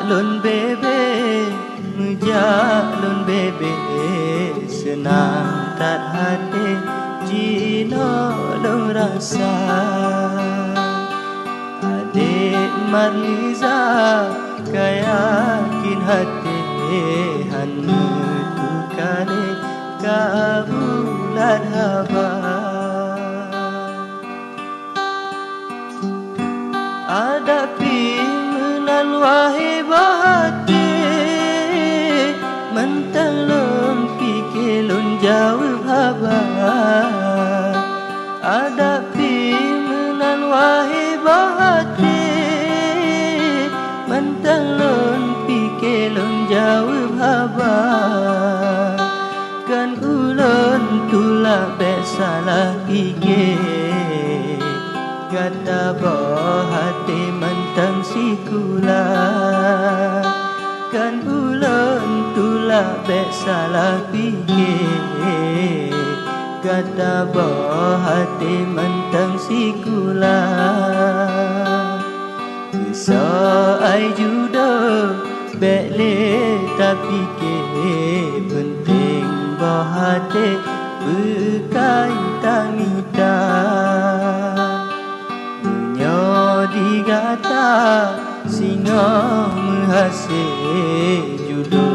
lon bebe lon bebe senang tak hati jino dong rasa adik Marliza kayakin hati hanu tu kali kabulan haba ada pimenan wahai bahati mentelon pikilun jauh haba ada pimenan wahai bahati mentelon pikilun jauh haba kan ulun tulak besalah pikir kata boh hati mentang sikula kan ulun tulak bek salah fikir kata boh hati mentang sikula so ai judo bek le tapi ke penting boh hati berkaitan kita digata singa menghasil judo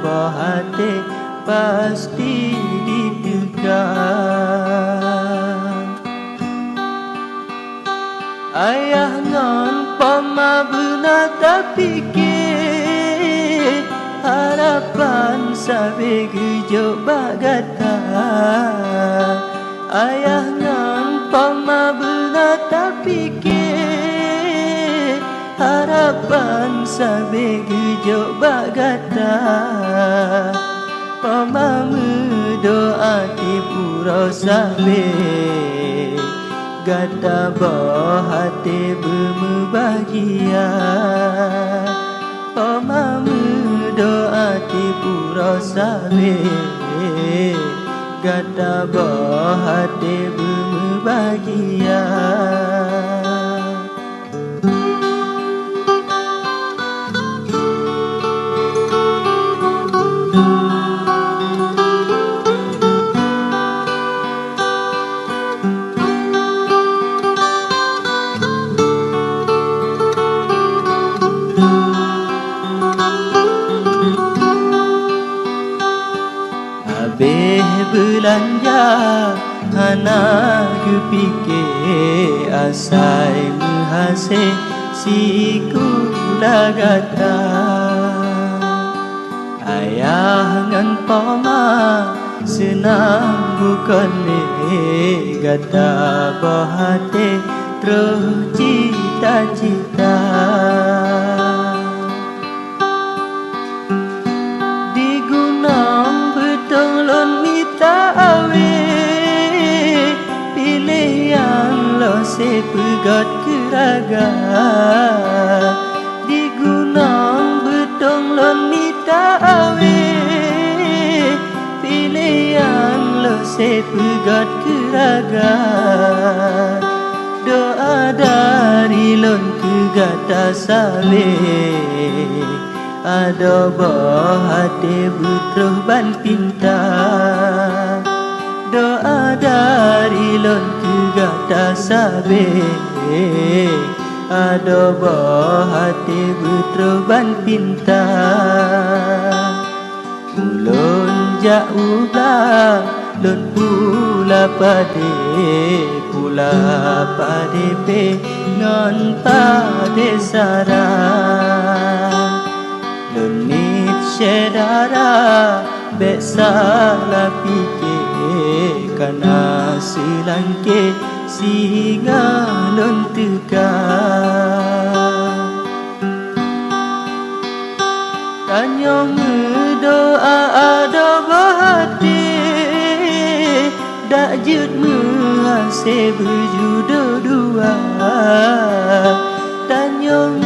bahate pasti ditekan ayah ngon pama buna tapi ke harapan sabe gejo bagata ayah ngon pama buna tapi ke harapan sabe gejo bagata pamamu doa ti pura sabe gata boh hati bemu bahagia pamamu doa ti pura sabe gata boh hati bemu bahagia belanja hana kupike asai mehase siku lagata ayah ngan pama senang bukan le gata bahate terus cita-cita digunang betulun awe pilihan lo sepegat keraga digunang betong lon mita awe pilihan lo sepegat keraga doa dari lon kegata sale ada boh hati butuh ban pinta doa dari lon kegata sabe ada boh hati butuh ban pinta ulun jauh belah lon pula pade pe ngon pade sarang Lunit syedara bek salah fikir kana silangke singa lon tekan tanyong doa ada bahati dak jut mehase berjudo dua tanyong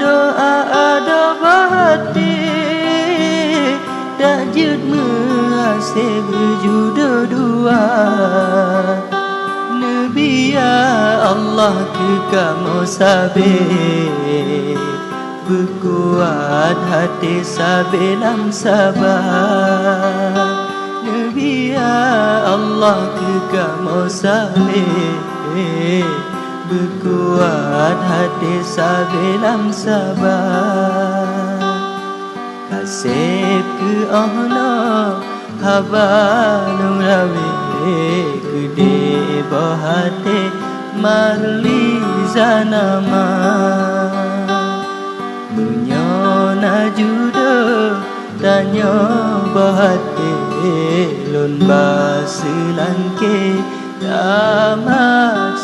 doa ada bahati dak jut mehase berjudo dua Nabi ya Allah ke kamu sabe berkuat hati sabelam sabar Nabi ya Allah kekamo saleh berkuat hati sabelam sabar kasih ke Allah haba nung rawe kede bahate marli zanama menyona judo tanya bahate lon baselangke damat